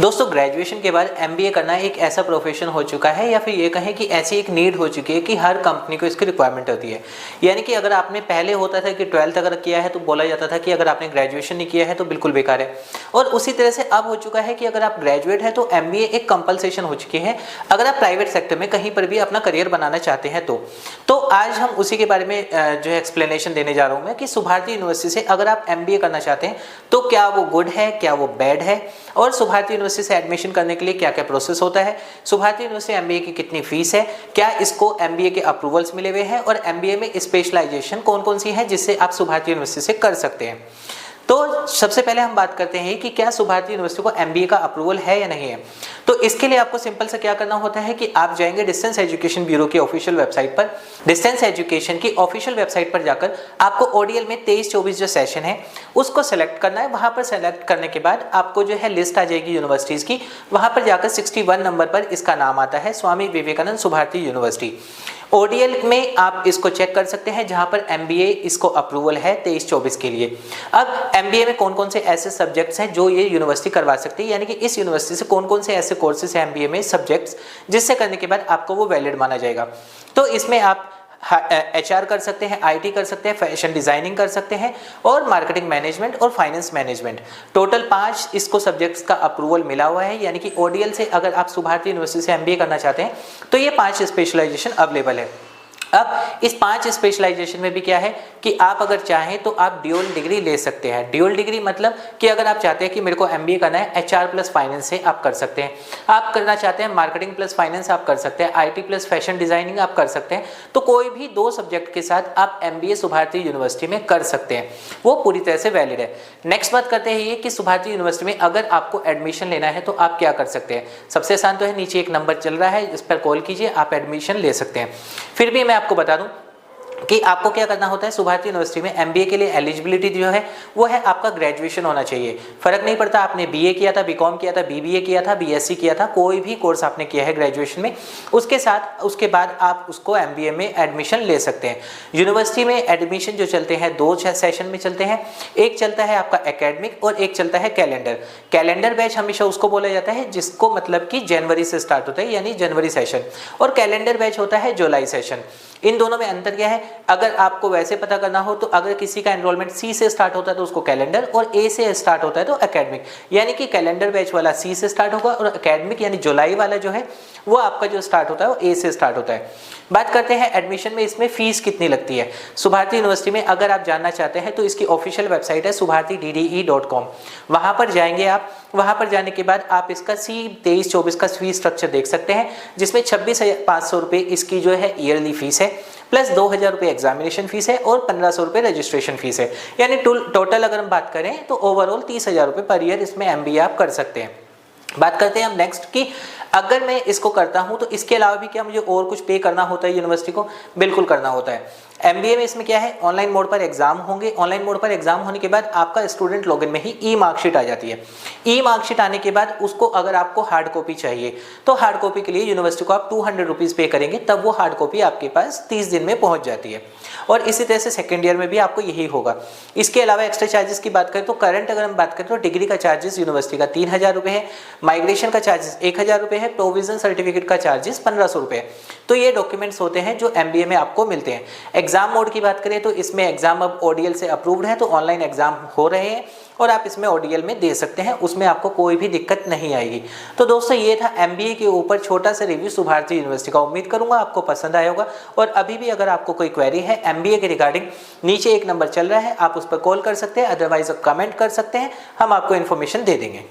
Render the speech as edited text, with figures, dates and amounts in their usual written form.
दोस्तों ग्रेजुएशन के बाद एमबीए करना एक ऐसा प्रोफेशन हो चुका है या फिर ये कहें कि ऐसी एक नीड हो चुकी है कि हर कंपनी को इसकी रिक्वायरमेंट होती है। यानी कि अगर आपने पहले होता था कि 12th अगर किया है तो बोला जाता था कि अगर आपने ग्रेजुएशन नहीं किया है तो बिल्कुल बेकार है, और उसी तरह से अब हो चुका है कि अगर आप ग्रेजुएट है तो एमबीए एक कंपल्सेशन हो चुकी है अगर आप प्राइवेट सेक्टर में कहीं पर भी अपना करियर बनाना चाहते हैं तो आज हम उसी के बारे में जो है एक्सप्लेनेशन देने जा रहा हूँ मैं कि सुभारती यूनिवर्सिटी से अगर आप एमबीए करना चाहते हैं तो क्या वो गुड है, क्या वो बैड है, और सुभारती यूनिवर्सिटी से एडमिशन करने के लिए क्या क्या प्रोसेस होता है, सुभारती यूनिवर्सिटी एमबीए की कितनी फीस है, क्या इसको एमबीए के अप्रूवल्स मिले हुए हैं, और एमबीए में स्पेशलाइजेशन कौन कौन सी है जिससे आप सुभारती यूनिवर्सिटी से कर सकते हैं। तो सबसे पहले हम बात करते हैं कि क्या सुभारती यूनिवर्सिटी को एमबीए का अप्रूवल है या नहीं है। तो इसके लिए आपको सिंपल सा क्या करना होता है कि आप जाएंगे डिस्टेंस एजुकेशन ब्यूरो की ऑफिशियल वेबसाइट पर। डिस्टेंस एजुकेशन की ऑफिशियल वेबसाइट पर जाकर आपको ओडीएल में 23-24 जो सेशन है उसको सेलेक्ट करना है। वहां पर सेलेक्ट करने के बाद आपको जो है लिस्ट आ जाएगी यूनिवर्सिटीज की। वहां पर जाकर 61 नंबर पर इसका नाम आता है, स्वामी विवेकानंद सुभारती यूनिवर्सिटी। ओडीएल में आप इसको चेक कर सकते हैं जहां पर एमबीए इसको अप्रूवल है 23-24 के लिए। अब एमबीए में कौन कौन से ऐसे सब्जेक्ट्स हैं जो ये यूनिवर्सिटी करवा सकती है, यानी कि इस यूनिवर्सिटी से कौन कौन से ऐसे कोर्सेज हैं एमबीए में सब्जेक्ट्स जिससे करने के बाद आपको वो वैलिड माना जाएगा। तो इसमें आप एचआर कर सकते हैं, आईटी कर सकते हैं, फैशन डिजाइनिंग कर सकते हैं, और मार्केटिंग मैनेजमेंट और फाइनेंस मैनेजमेंट। टोटल 5 इसको सब्जेक्ट्स का अप्रूवल मिला हुआ है, यानी कि ओडीएल से अगर आप सुभारती यूनिवर्सिटी से एमबीए करना चाहते हैं तो ये 5 स्पेशलाइजेशन अवेलेबल है। अब इस 5 स्पेशलाइजेशन में भी क्या है कि आप अगर चाहें तो आप ड्यूल डिग्री ले सकते हैं। ड्यूल डिग्री मतलब कि अगर आप चाहते हैं कि मेरे को एमबीए करना है एचआर प्लस फाइनेंस से, आप कर सकते हैं। आप करना चाहते हैं मार्केटिंग प्लस फाइनेंस, आप कर सकते हैं। आईटी प्लस फैशन डिजाइनिंग आप कर सकते हैं। तो कोई भी 2 सब्जेक्ट के साथ आप एमबीए सुभारती यूनिवर्सिटी में कर सकते हैं, वो पूरी तरह से वैलिड है। नेक्स्ट बात करते हैं ये कि सुभारती यूनिवर्सिटी में अगर आपको एडमिशन लेना है तो आप क्या कर सकते हैं। सबसे आसान तो है, नीचे एक नंबर चल रहा है, इस पर कॉल कीजिए, आप एडमिशन ले सकते हैं। फिर भी मैं आपको बता दूं कि आपको क्या करना होता है, सुभारती यूनिवर्सिटी में एमबीए के लिए एलिजिबिलिटी जो है वो है आपका ग्रेजुएशन होना चाहिए। फर्क नहीं पड़ता आपने बीए किया था, बीकॉम किया था, बीबीए किया था, बीएससी किया था, कोई भी कोर्स आपने किया है ग्रेजुएशन में, उसके साथ उसके बाद आप उसको एमबीए में एडमिशन ले सकते हैं। यूनिवर्सिटी में एडमिशन जो चलते हैं 2 सेशन में चलते हैं। एक चलता है आपका एकेडमिक और एक चलता है कैलेंडर। कैलेंडर बैच हमेशा उसको बोला जाता है जिसको मतलब कि जनवरी से स्टार्ट होता है, यानी जनवरी सेशन, और कैलेंडर बैच होता है जुलाई सेशन। इन दोनों में अंतर क्या है, अगर आपको वैसे पता करना हो तो अगर किसी का एनरोलमेंट सी से स्टार्ट होता है तो उसको कैलेंडर, और ए से स्टार्ट होता है तो एकेडमिक, यानी कि कैलेंडर बैच वाला सी से स्टार्ट होगा और एकेडमिक यानी जुलाई वाला जो है वो आपका जो स्टार्ट होता है वो ए से स्टार्ट होता है। बात करते हैं एडमिशन में इसमें फीस कितनी लगती है। सुभारती यूनिवर्सिटी में अगर आप जानना चाहते हैं तो इसकी ऑफिशियल वेबसाइट है subharti.dde.com। वहां पर जाएंगे आप, वहां पर जाने के बाद आप इसका C23-24 का फीस स्ट्रक्चर देख सकते हैं, जिसमें 26,500 रुपये इसकी जो है ईयरली फीस है, प्लस 2,000 रुपये एग्जामिनेशन फीस है और 1,500 रुपये रजिस्ट्रेशन फीस है। यानी टोटल अगर हम बात करें तो ओवरऑल 30,000 रुपये पर ईयर इसमें एमबीए आप कर सकते हैं। बात करते हैं हम नेक्स्ट की, अगर मैं इसको करता हूं तो इसके अलावा भी क्या मुझे और कुछ पे करना होता है यूनिवर्सिटी को? बिल्कुल करना होता है। एमबीए में इसमें क्या है, ऑनलाइन मोड पर एग्जाम होंगे। ऑनलाइन मोड पर एग्जाम होने के बाद आपका स्टूडेंट लॉगिन में ही ई मार्कशीट आ जाती है। ई मार्कशीट आने के बाद उसको अगर आपको हार्ड कॉपी चाहिए तो हार्ड कॉपी के लिए यूनिवर्सिटी को आप 200 रुपीज़ पे करेंगे, तब वो हार्ड कॉपी आपके पास 30 दिन में पहुंच जाती है। और इसी तरह से सेकेंड ईयर में भी आपको यही होगा। इसके अलावा एक्स्ट्रा चार्जेस की बात करें तो करंट अगर हम बात करें तो डिग्री का चार्जेस यूनिवर्सिटी का 3,000 रुपये है, माइग्रेशन का चार्जेस 1,000 रुपये है, प्रोविजन सर्टिफिकेट का चार्जेस 1,500 रुपये है। तो ये डॉक्यूमेंट्स होते हैं जो एमबीए में आपको मिलते हैं। एग्जाम मोड की बात करें तो इसमें एग्जाम अब ओडीएल से अप्रूव्ड है, तो ऑनलाइन एग्जाम हो रहे हैं और आप इसमें ओडीएल में दे सकते हैं, उसमें आपको कोई भी दिक्कत नहीं आएगी। तो दोस्तों ये था एमबीए के ऊपर छोटा सा रिव्यू सुभारती यूनिवर्सिटी का। उम्मीद करूंगा आपको पसंद आया होगा, और अभी भी अगर आपको कोई क्वेरी है एमबीए के रिगार्डिंग, नीचे एक नंबर चल रहा है, आप उस पर कॉल कर सकते हैं, अदरवाइज कमेंट कर सकते हैं, हम आपको इन्फॉर्मेशन दे देंगे।